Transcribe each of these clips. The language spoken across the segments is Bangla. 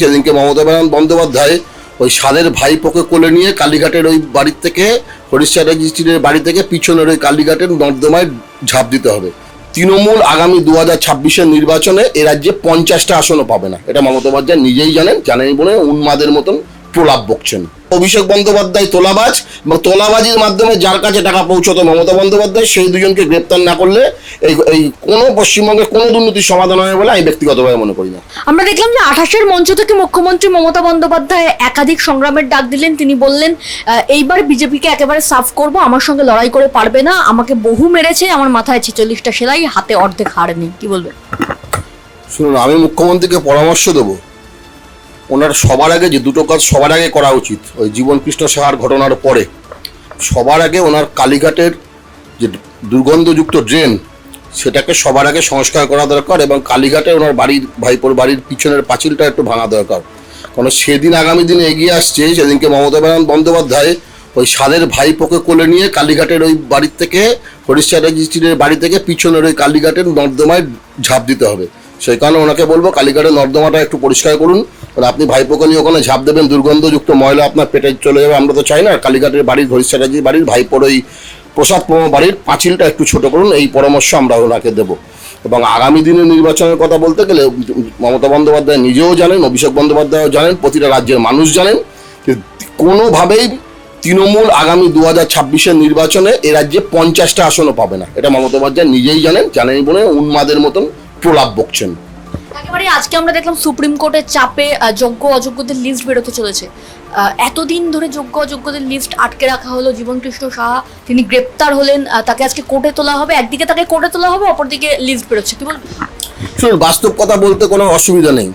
সেদিনকে মমতা বন্দ্যোপাধ্যায় ওই সাদের ভাইপোকে কোলে নিয়ে কালীঘাটের ওই বাড়ির থেকে হরিশ রেজিস্ট্রির বাড়ি থেকে পিছনের ওই কালীঘাটের নর্দমায় ঝাঁপ দিতে হবে। তৃণমূল আগামী 2026-এর নির্বাচনে এ রাজ্যে 50টা আসনও পাবে না, এটা মমতা বন্দ্যোপাধ্যায় নিজেই জানেন বলে উন্মাদের মতন প্রলাপ বকছেন। অভিষেক বন্দ্যোপাধ্যায় তোলাবাজ এবং তোলাবাজির মাধ্যমে যার কাছে টাকা পৌঁছতো মমতা বন্দ্যোপাধ্যায়, সেই দুজনকে গ্রেপ্তার না করলে এই কোনো পশ্চিমবঙ্গে কোনো দুর্নীতির সমাধান হবে বলে আমি ব্যক্তিগতভাবে মনে করি না। আমরা দেখলাম যে 28-এর মঞ্চ থেকে মুখ্যমন্ত্রী মমতা বন্দ্যোপাধ্যায় একাধিক সংগ্রামের ডাক দিলেন। তিনি বললেন এইবার বিজেপিকে একেবারে সাফ করব, আমার সঙ্গে লড়াই করে পারবে না, আমাকে বহু মেরেছে, আমার মাথায় 46টা সেলাই, হাতে অর্ধেক হাড় নেই। কি বলবেন? শুনুন, আমি মুখ্যমন্ত্রীকে পরামর্শ দেবো, ওনার সবার আগে যে দুটো কাজ সবার আগে করা উচিত, ওই জীবন কৃষ্ণ সাহার ঘটনার পরে সবার আগে ওনার কালীঘাটের যে দুর্গন্ধযুক্ত ড্রেন সেটাকে সবার আগে সংস্কার করা দরকার এবং কালীঘাটে ওনার ভাইপোর বাড়ির পিছনের পাঁচিলটা একটু ভাঙা দরকার। কারণ সেদিন আগামী দিনে এগিয়ে আসছে, সেদিনকে মমতা বন্দ্যোপাধ্যায় ওই সাদের ভাইপোকে কোলে নিয়ে কালীঘাটের ওই বাড়ির থেকে হরিশ রেজিস্ট্রির বাড়ি থেকে পিছনের ওই কালীঘাটের নর্দমায় ঝাঁপ দিতে হবে। সেই কারণে ওনাকে বলবো কালীঘাটের নর্দমাটা একটু পরিষ্কার করুন। আপনি ভাইপোকে নিয়ে ওখানে ঝাঁপ দেবেন, দুর্গন্ধযুক্ত ময়লা আপনার পেটে চলে যাবে, আমরা তো চাই না। কালীঘাটের বাড়ির হরিশ চ্যাটার্জির বাড়ির ভাইপোর ওই প্রসাদ বাড়ির পাঁচিলটা একটু ছোট করুন, এই পরামর্শ আমরা ওনাকে দেবো। এবং আগামী দিনের নির্বাচনের কথা বলতে গেলে মমতা বন্দ্যোপাধ্যায় নিজেও জানেন, অভিষেক বন্দ্যোপাধ্যায়ও জানেন, প্রতিটা রাজ্যের মানুষ জানেন যে কোনোভাবেই তৃণমূল আগামী 2026-এর নির্বাচনে এ রাজ্যে 50টা আসনও পাবে না, এটা মমতা বন্দ্যোপাধ্যায় নিজেই জানেন বলে উন্মাদের মতন প্রলাপ বকছেন। একেবারে আজকে আমরা দেখলাম সুপ্রিম কোর্টের চাপে যোগ্য অযোগ্যদের লিস্ট বেরোতে চলেছে। এতদিন ধরে যোগ্য অযোগ্যদের লিস্ট আটকে রাখা হলো। জীবন কৃষ্ণ সাহা তিনি গ্রেপ্তার হলেন, তাকে আজকে কোর্টে তোলা হবে, একদিকে তাকে কোর্টে তোলা হবে, অপরদিকে লিস্ট বেরোচ্ছে। কি বলবেন? শুনুন, বাস্তব কথা বলতে কোনো অসুবিধা নেই,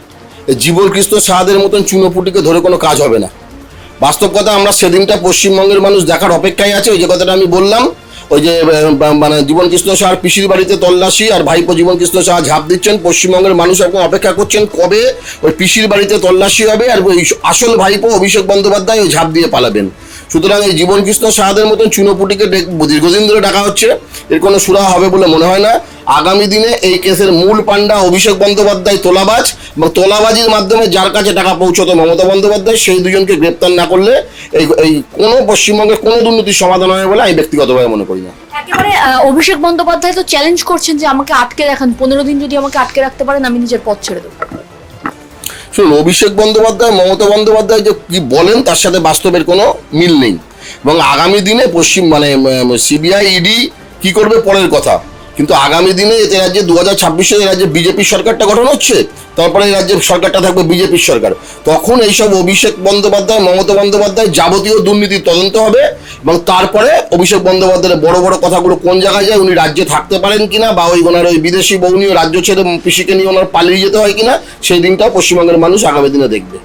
জীবন কৃষ্ণ সাহাদের মতন চুনোপুটিকে ধরে কোনো কাজ হবে না। বাস্তব কথা, আমরা সেদিনটা পশ্চিমবঙ্গের মানুষ দেখার অপেক্ষায় আছে। ওই যে কথাটা আমি বললাম, ওই যে মানে জীবন কৃষ্ণ সাহার পিসির বাড়িতে তল্লাশি আর ভাইপো জীবন কৃষ্ণ সাহা ঝাঁপ দিচ্ছেন, পশ্চিমবঙ্গের মানুষ এখন অপেক্ষা করছেন কবে ওই পিসির বাড়িতে তল্লাশি হবে আর ওই আসল ভাইপো অভিষেক বন্দ্যোপাধ্যায় ওই ঝাঁপ দিয়ে পালাবেন। সুতরাং এই জীবন কৃষ্ণ সাহাদের মতন চুনোপুটিকে দীর্ঘদিন ধরে ডাকা হচ্ছে, এর কোনো সুরাহা হবে বলে মনে হয় না। আগামী দিনে এই কেসের মূল পান্ডা অভিষেক বন্দ্যোপাধ্যায় তোলাবাজ এবং তোলাবাজির মাধ্যমে যার কাছে টাকা পৌঁছতো মমতা বন্দ্যোপাধ্যায়, সেই দুজনকে গ্রেপ্তার না করলে এই কোনো পশ্চিমবঙ্গে কোনো দুর্নীতির সমাধান হবে বলে আমি ব্যক্তিগতভাবে মনে করি না। একেবারে অভিষেক বন্দ্যোপাধ্যায় তো চ্যালেঞ্জ করছেন যে আমাকে আটকে রাখেন, 15 দিন যদি আমাকে আটকে রাখতে পারেন আমি নিজের পথ ছেড়ে দেবো। শুনুন, অভিষেক বন্দ্যোপাধ্যায় মমতা বন্দ্যোপাধ্যায় যে কি বলেন তার সাথে বাস্তবের কোনো মিল নেই এবং আগামী দিনে সিবিআই ইডি কি করবে পরের কথা, কিন্তু আগামী দিনে এতে রাজ্যে 2026-এ রাজ্যে বিজেপির সরকারটা গঠন হচ্ছে, তারপরে এই রাজ্যের সরকারটা থাকবে বিজেপির সরকার। তখন এইসব অভিষেক বন্দ্যোপাধ্যায় মমতা বন্দ্যোপাধ্যায় যাবতীয় দুর্নীতির তদন্ত হবে এবং তারপরে অভিষেক বন্দ্যোপাধ্যায়ের বড় বড় কথাগুলো কোন জায়গায় যায়, উনি রাজ্যে থাকতে পারেন কিনা বা ওনার ওই বিদেশি বউ নিয়ে রাজ্য ছেড়ে পিসিকে নিয়ে ওনার পালিয়ে যেতে হয় কিনা, সেই দিনটাও পশ্চিমবঙ্গের মানুষ আগামী দিনে দেখবে।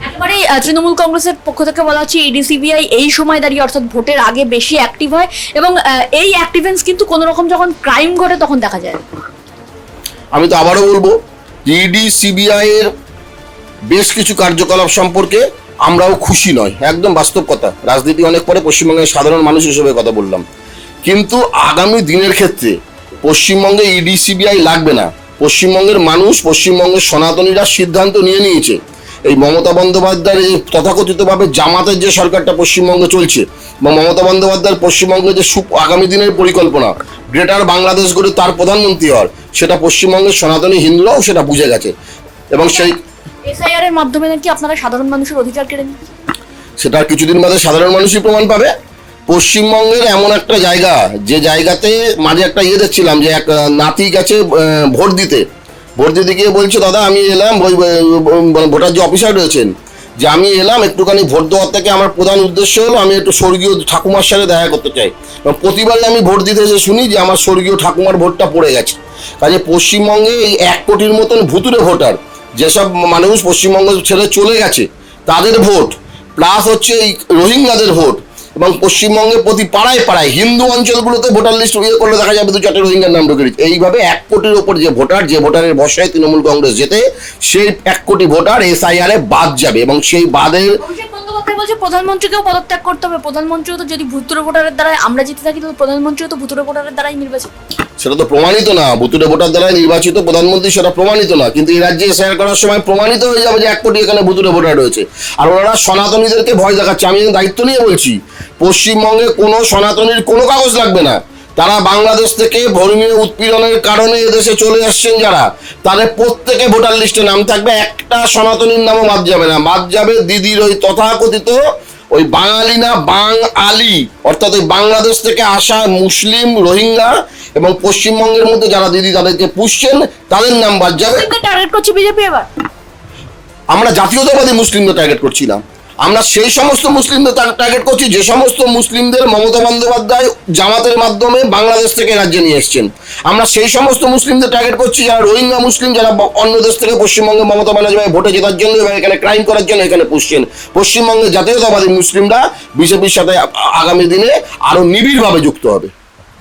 একেবারে তৃণমূল কংগ্রেসের পক্ষ থেকে বলা হচ্ছে ইডি সিবিআই এই সময় দাঁড়িয়ে অর্থাৎ ভোটের আগে বেশি অ্যাক্টিভ হয় এবং এই অ্যাক্টিভেন্স কিন্তু কোনো রকম যখন ক্রাইম ঘটে তখন দেখা যায়। আমি তো আবারও বলবো, ইডি সিবিআই এর বেশ কিছু কার্যকলাপ সম্পর্কে আমরাও খুশি নয়, একদম বাস্তব কথা। রাজনীতি অনেক পরে পশ্চিমবঙ্গের সাধারণ মানুষ হিসেবে কথা বললাম, কিন্তু আগামী দিনের ক্ষেত্রে পশ্চিমবঙ্গে ইডি সিবিআই লাগবে না। পশ্চিমবঙ্গের মানুষ, পশ্চিমবঙ্গের সনাতনীরা সিদ্ধান্ত নিয়ে নিয়েছে এই মমতা বন্দ্যোপাধ্যায়ের এই তথাকথিতভাবে জামাতের যে সরকারটা পশ্চিমবঙ্গে চলছে বা মমতা বন্দ্যোপাধ্যায়ের পশ্চিমবঙ্গের যে আগামী দিনের পরিকল্পনা গ্রেটার বাংলাদেশ গড়ে তার প্রধানমন্ত্রী হওয়ার, সেটা পশ্চিমবঙ্গের সনাতনী হিন্দুরাও সেটা বুঝে গেছে এবং সেই এসআইআর এর মাধ্যমে নাকি আপনারা সাধারণ মানুষের অধিকার কেড়ে নিন, সেটা কিছুদিন বাদে সাধারণ মানুষই প্রমাণ পাবে। পশ্চিমবঙ্গের এমন একটা জায়গা, যে জায়গাতে মাঝে একটা দেখছিলাম যে এক নাতি গেছে ভোট দিতে গিয়ে বলছে, দাদা আমি এলাম, ওই ভোটার যে অফিসার রয়েছেন, যে আমি এলাম একটুখানি ভোট দেওয়ার থেকে আমার প্রধান উদ্দেশ্য হলো আমি একটু স্বর্গীয় ঠাকুমার সাথে দেখা করতে চাই। এবং প্রতিবারই আমি ভোট দিতে এসে শুনি যে আমার স্বর্গীয় ঠাকুমার ভোটটা পড়ে গেছে। কাজে পশ্চিমবঙ্গে এই 1 কোটির মতন ভুতুরে ভোটার, যেসব মানুষ পশ্চিমবঙ্গ ছেড়ে চলে গেছে তাদের ভোট, প্লাস হচ্ছে এই রোহিঙ্গাদের ভোট, এবং পশ্চিমবঙ্গে প্রতি পাড়ায় পাড়ায় হিন্দু অঞ্চলগুলোতে ভোটার লিস্ট করলে দেখা যাবে 2-4টে রোহিঙ্গার নাম ঢুকে দিচ্ছে। এইভাবে 1 কোটির ওপর যে ভোটারের বর্ষায় তৃণমূল কংগ্রেস যেতে, সেই 1 কোটি ভোটার এসআইআর এ বাদ যাবে এবং সেই বাদের বলছে প্রধানমন্ত্রীকেও পদত্যাগ করতে হবে। প্রধানমন্ত্রীও তো যদি ভুতুরে ভোটারের দ্বারাই আমরা জিতে থাকি, তো প্রধানমন্ত্রীও তো ভুতুরে ভোটারের দ্বারাই নির্বাচিত। সেটা তো প্রমাণিত না, ভুতুড়ে ভোটার দ্বারা নির্বাচিত প্রধানমন্ত্রী, সেটা প্রমাণিত না, কিন্তু এই রাজ্যে এসআইআর করার সময় প্রমাণিত হয়ে যাবে যে 1 কোটি এখানে ভুতুড়ে ভোটার রয়েছে। আর ওনারা সনাতনীদেরকে ভয় দেখাচ্ছে। আমি দায়িত্ব নিয়ে বলছি, পশ্চিমবঙ্গে কোনো সনাতনীর কোনো কাগজ লাগবে না। তারা বাংলাদেশ থেকে ধর্মীয় উৎপীড়নের কারণে এদেশে চলে আসছেন যারা, তাদের প্রত্যেকে ভোটার লিস্টে নাম থাকবে, একটা সনাতনীর নামও বাদ যাবে না। বাদ যাবে দিদির ওই তথাকথিত ওই বাঙালি না বাঙালি, অর্থাৎ ওই বাংলাদেশ থেকে আসা মুসলিম, রোহিঙ্গা এবং পশ্চিমবঙ্গের মধ্যে যারা দিদি তাদেরকে পুষছেন তাদের নাম বাদ যাবে। টার্গেট করছে বিজেপি এবার। আমরা জাতীয়তাবাদী মুসলিমদের টার্গেট করছিলাম, আমরা সেই সমস্ত মুসলিমদের টার্গেট করছি যে সমস্ত মুসলিমদের মমতা বন্দ্যোপাধ্যায় জামাতের মাধ্যমে বাংলাদেশ থেকে রাজ্যে নিয়ে এসছেন। আমরা সেই সমস্ত মুসলিমদের টার্গেট করছি যারা রোহিঙ্গা মুসলিম, যারা অন্য দেশ থেকে পশ্চিমবঙ্গে মমতা বন্দ্যোপাধ্যায় ভোটে জেতার জন্য এবং এখানে ক্রাইম করার জন্য এখানে পুষছেন। পশ্চিমবঙ্গের জাতীয়তাবাদী মুসলিমরা বিজেপির সাথে আগামী দিনে আরো নিবিড়ভাবে যুক্ত হবে।